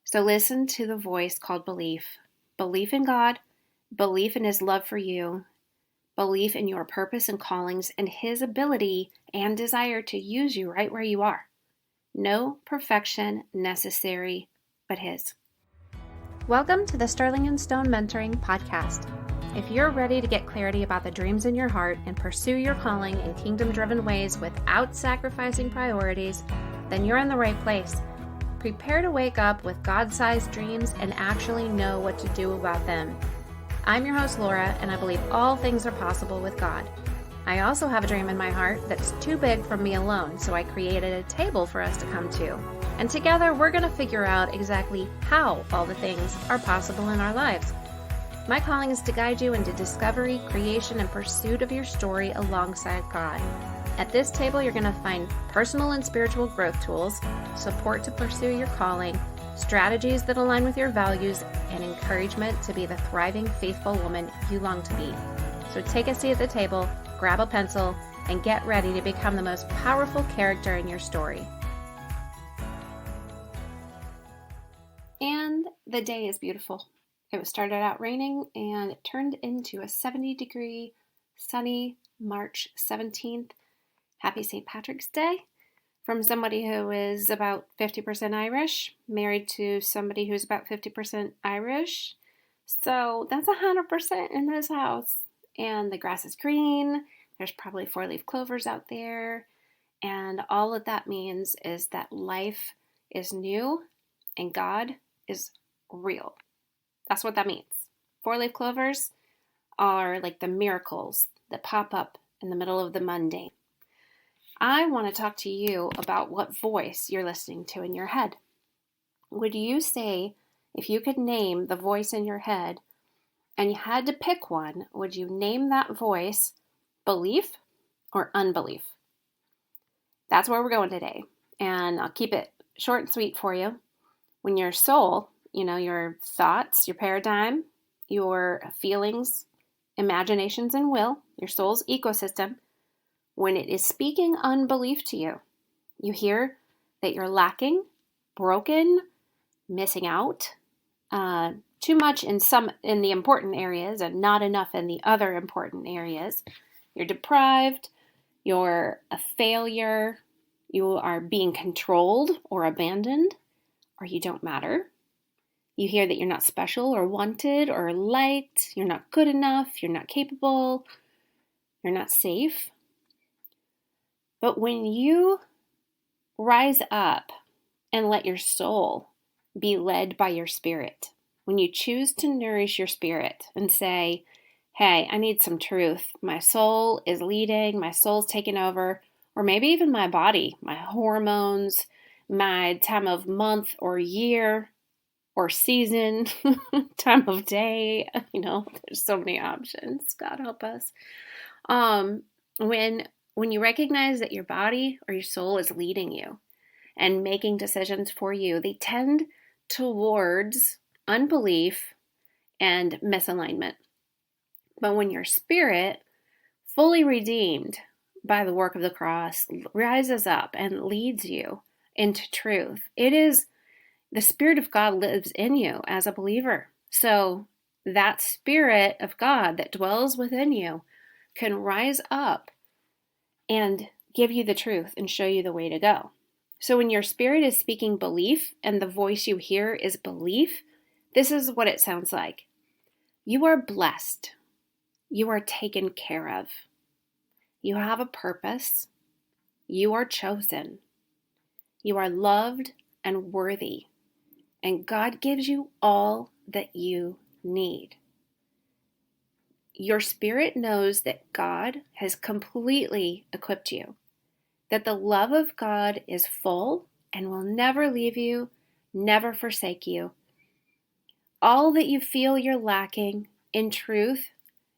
So listen to the voice called belief. Belief in God, belief in His love for you, belief in your purpose and callings, and His ability and desire to use you right where you are. No perfection necessary but His. Welcome to the Sterling and Stone Mentoring Podcast. If you're ready to get clarity about the dreams in your heart and pursue your calling in kingdom-driven ways without sacrificing priorities, then you're in the right place. Prepare to wake up with God-sized dreams and actually know what to do about them. I'm your host, Laura, and I believe all things are possible with God. I also have a dream in my heart that's too big for me alone, so I created a table for us to come to. And together, we're going to figure out exactly how all the things are possible in our lives. My calling is to guide you into discovery, creation, and pursuit of your story alongside God. At this table, you're going to find personal and spiritual growth tools, support to pursue your calling, strategies that align with your values, and encouragement to be the thriving, faithful woman you long to be. So take a seat at the table, grab a pencil, and get ready to become the most powerful character in your story. And the day is beautiful. It started out raining and it turned into a 70-degree, sunny March 17th. Happy St. Patrick's Day from somebody who is about 50% Irish, married to somebody who's about 50% Irish. So that's 100% in this house. And the grass is green. There's probably 4-leaf clovers out there. And all that that means is that life is new and God is real. That's what that means. 4-leaf clovers are like the miracles that pop up in the middle of the mundane. I want to talk to you about what voice you're listening to in your head. Would you say, if you could name the voice in your head and you had to pick one, would you name that voice belief or unbelief? That's where we're going today. And I'll keep it short and sweet for you. When your soul, your thoughts, your paradigm, your feelings, imaginations, and will, your soul's ecosystem, when it is speaking unbelief to you, you hear that you're lacking, broken, missing out, too much in the important areas and not enough in the other important areas. You're deprived, you're a failure, you are being controlled or abandoned, or you don't matter. You hear that you're not special or wanted or liked, you're not good enough, you're not capable, you're not safe. But when you rise up and let your soul be led by your spirit, when you choose to nourish your spirit and say, hey, I need some truth. My soul is leading, my soul's taking over, or maybe even my body, my hormones, my time of month or year or season, time of day. There's so many options. God help us. When you recognize that your body or your soul is leading you and making decisions for you, they tend towards unbelief and misalignment. But when your spirit, fully redeemed by the work of the cross, rises up and leads you into truth, it is the Spirit of God lives in you as a believer. So that Spirit of God that dwells within you can rise up and give you the truth and show you the way to go. So when your spirit is speaking belief and the voice you hear is belief, this is what it sounds like. You are blessed. You are taken care of. You have a purpose. You are chosen. You are loved and worthy. And God gives you all that you need. Your spirit knows that God has completely equipped you, that the love of God is full and will never leave you, never forsake you. All that you feel you're lacking, in truth,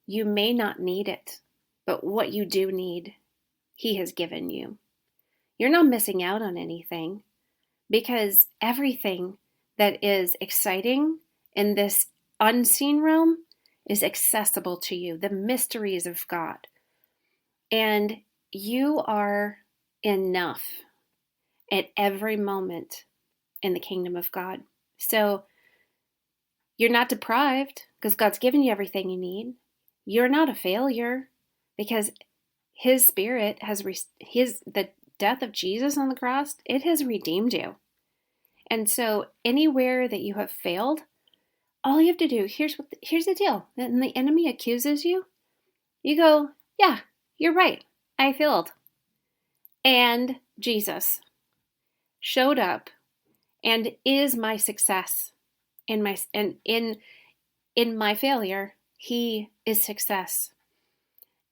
you may not need it, but what you do need, He has given you. You're not missing out on anything because everything that is exciting in this unseen realm is accessible to you, the mysteries of God. And you are enough at every moment in the kingdom of God. So you're not deprived because God's given you everything you need. You're not a failure because His Spirit has, the death of Jesus on the cross, it has redeemed you. And so anywhere that you have failed, all you have to do, here's the deal. When the enemy accuses you, you go, yeah, you're right. I failed. And Jesus showed up and is my success. In my failure, He is success.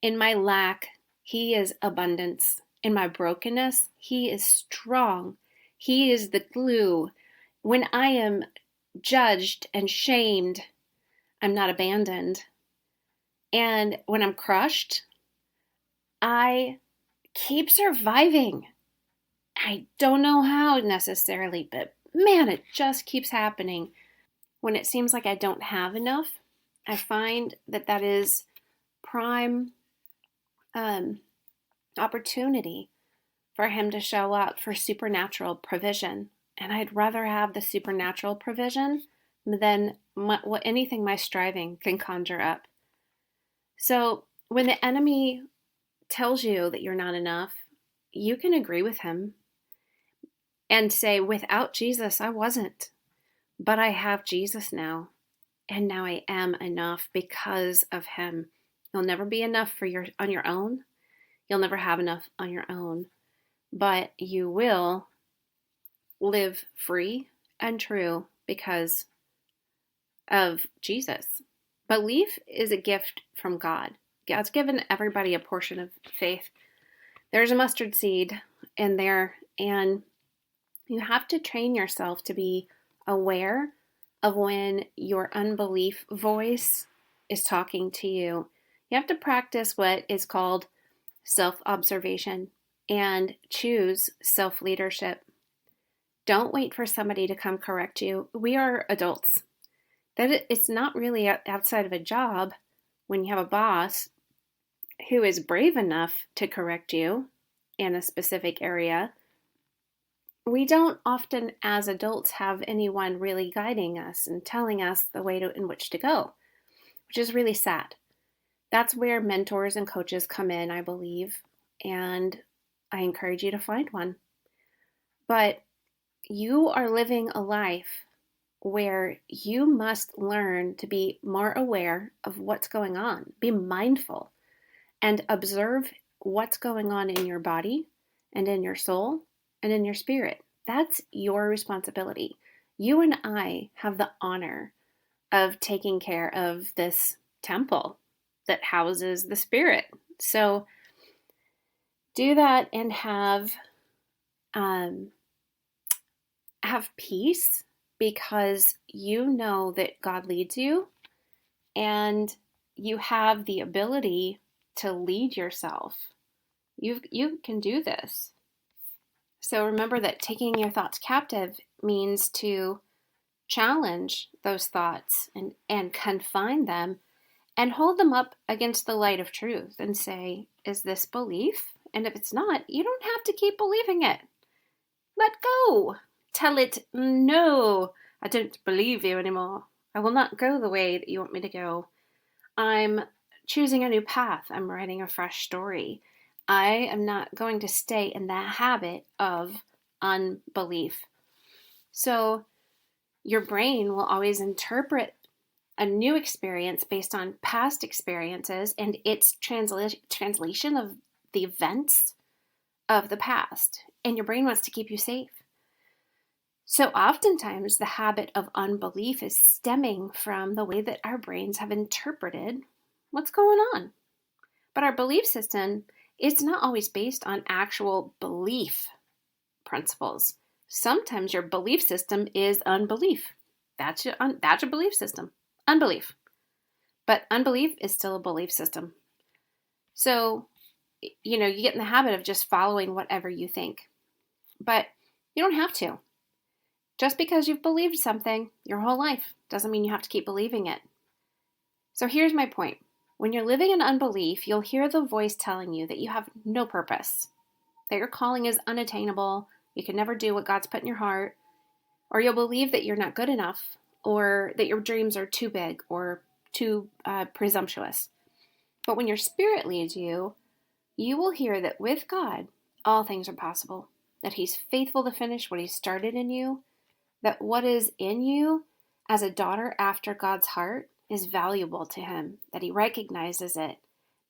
In my lack, He is abundance. In my brokenness, He is strong. He is the glue. When I am judged and shamed, I'm not abandoned. And when I'm crushed, I keep surviving. I don't know how necessarily, but man, it just keeps happening. When it seems like I don't have enough, I find that is prime opportunity for Him to show up for supernatural provision. And I'd rather have the supernatural provision than anything my striving can conjure up. So when the enemy tells you that you're not enough, you can agree with him and say, without Jesus, I wasn't. But I have Jesus now. And now I am enough because of Him. You'll never be enough on your own. You'll never have enough on your own. But you will live free and true because of Jesus. Belief is a gift from God. God's given everybody a portion of faith. There's a mustard seed in there, and you have to train yourself to be aware of when your unbelief voice is talking to you. You have to practice what is called self-observation and choose self-leadership. Don't wait for somebody to come correct you. We are adults. It's not really outside of a job when you have a boss who is brave enough to correct you in a specific area. We don't often, as adults, have anyone really guiding us and telling us the way in which to go, which is really sad. That's where mentors and coaches come in, I believe, and I encourage you to find one. But you are living a life where you must learn to be more aware of what's going on, be mindful, and observe what's going on in your body and in your soul and in your spirit. That's your responsibility. You and I have the honor of taking care of this temple that houses the Spirit. So do that and have peace, because you know that God leads you and you have the ability to lead yourself. You can do this. So remember that taking your thoughts captive means to challenge those thoughts and confine them and hold them up against the light of truth and say, is this belief? And if it's not, you don't have to keep believing it. Let go. Tell it, no, I don't believe you anymore. I will not go the way that you want me to go. I'm choosing a new path. I'm writing a fresh story. I am not going to stay in the habit of unbelief. So your brain will always interpret a new experience based on past experiences and its translation of the events of the past. And your brain wants to keep you safe. So oftentimes the habit of unbelief is stemming from the way that our brains have interpreted what's going on. But our belief system is not always based on actual belief principles. Sometimes your belief system is unbelief. That's your belief system. Unbelief. But unbelief is still a belief system. So, you get in the habit of just following whatever you think. But you don't have to. Just because you've believed something your whole life doesn't mean you have to keep believing it. So here's my point. When you're living in unbelief, you'll hear the voice telling you that you have no purpose, that your calling is unattainable, you can never do what God's put in your heart, Or you'll believe that you're not good enough, or that your dreams are too big or too presumptuous. But when your spirit leads you, you will hear that with God, all things are possible, that He's faithful to finish what He started in you, that what is in you as a daughter after God's heart is valuable to Him, that He recognizes it,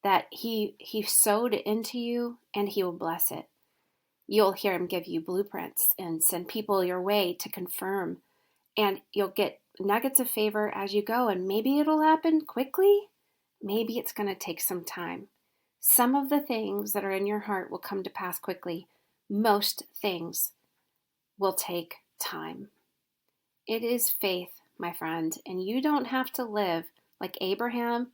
that He sowed it into you, and He will bless it. You'll hear Him give you blueprints and send people your way to confirm, and you'll get nuggets of favor as you go, and maybe it'll happen quickly. Maybe it's going to take some time. Some of the things that are in your heart will come to pass quickly. Most things will take time. It is faith, my friend, and you don't have to live like Abraham,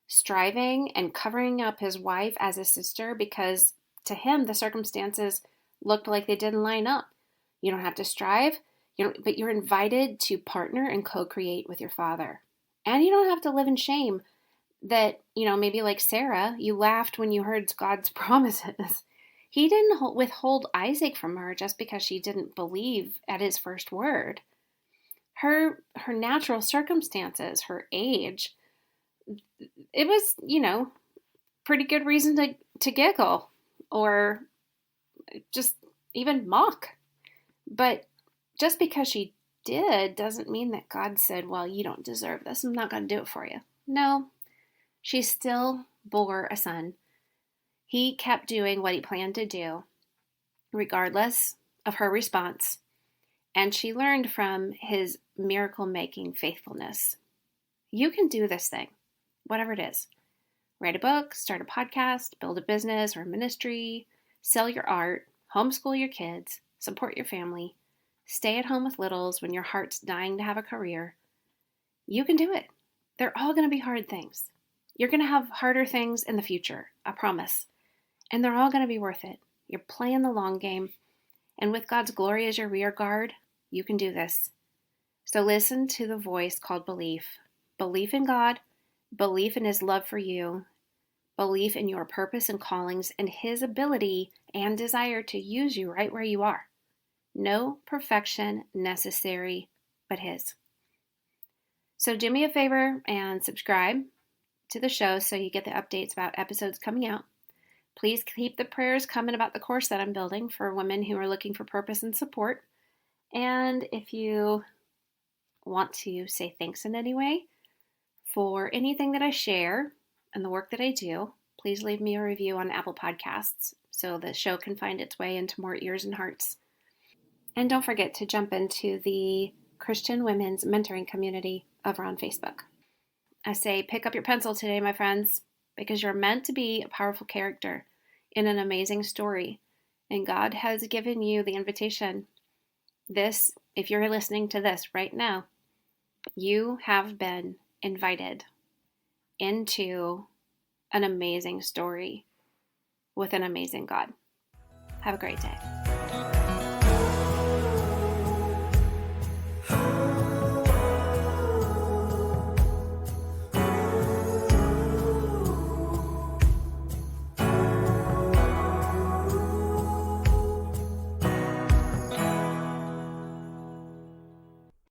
striving and covering up his wife as a sister because to him the circumstances looked like they didn't line up. You don't have to strive, but you're invited to partner and co-create with your Father. And you don't have to live in shame that, maybe like Sarah, you laughed when you heard God's promises. He didn't withhold Isaac from her just because she didn't believe at his first word. Her natural circumstances, her age, it was, pretty good reason to giggle or just even mock. But just because she did doesn't mean that God said, well, you don't deserve this. I'm not going to do it for you. No, she still bore a son. He kept doing what he planned to do, regardless of her response. And she learned from his miracle-making faithfulness. You can do this thing, whatever it is. Write a book, start a podcast, build a business or a ministry, sell your art, homeschool your kids, support your family, stay at home with littles when your heart's dying to have a career. You can do it. They're all going to be hard things. You're going to have harder things in the future, I promise. And they're all going to be worth it. You're playing the long game. And with God's glory as your rear guard, you can do this. So listen to the voice called belief. Belief in God, belief in His love for you, belief in your purpose and callings, and His ability and desire to use you right where you are. No perfection necessary but His. So do me a favor and subscribe to the show so you get the updates about episodes coming out. Please keep the prayers coming about the course that I'm building for women who are looking for purpose and support. And if you want to say thanks in any way for anything that I share and the work that I do, please leave me a review on Apple Podcasts so the show can find its way into more ears and hearts. And don't forget to jump into the Christian Women's Mentoring Community over on Facebook. I say pick up your pencil today, my friends, because you're meant to be a powerful character in an amazing story. And God has given you the invitation. This, if you're listening to this right now, you have been invited into an amazing story with an amazing God. Have a great day.